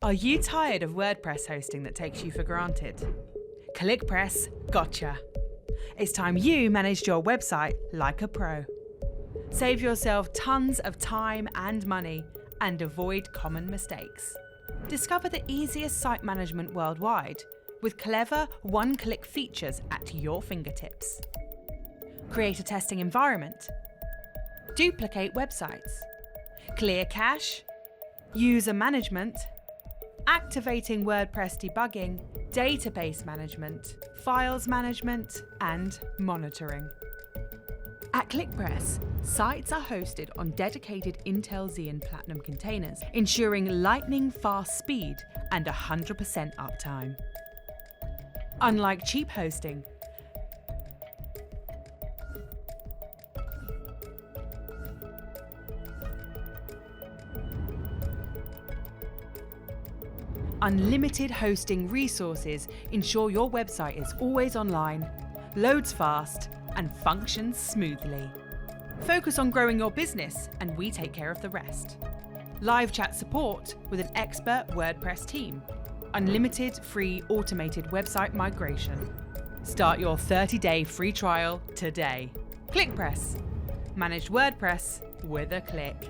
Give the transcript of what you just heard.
Are you tired of WordPress hosting that takes you for granted? ClickPress gotcha. It's time you managed your website like a pro. Save yourself tons of time and money and avoid common mistakes. Discover the easiest site management worldwide with clever one-click features at your fingertips. Create a testing environment. Duplicate websites. Clear cache. User management. Activating WordPress debugging, database management, files management, and monitoring. At ClickPress, sites are hosted on dedicated Intel Xeon Platinum containers, ensuring lightning-fast speed and 100% uptime. Unlike cheap hosting, unlimited hosting resources ensure your website is always online, loads fast, and functions smoothly. Focus on growing your business, and we take care of the rest. Live chat support with an expert WordPress team. Unlimited free automated website migration. Start your 30-day free trial today. ClickPress. Managed WordPress with a click.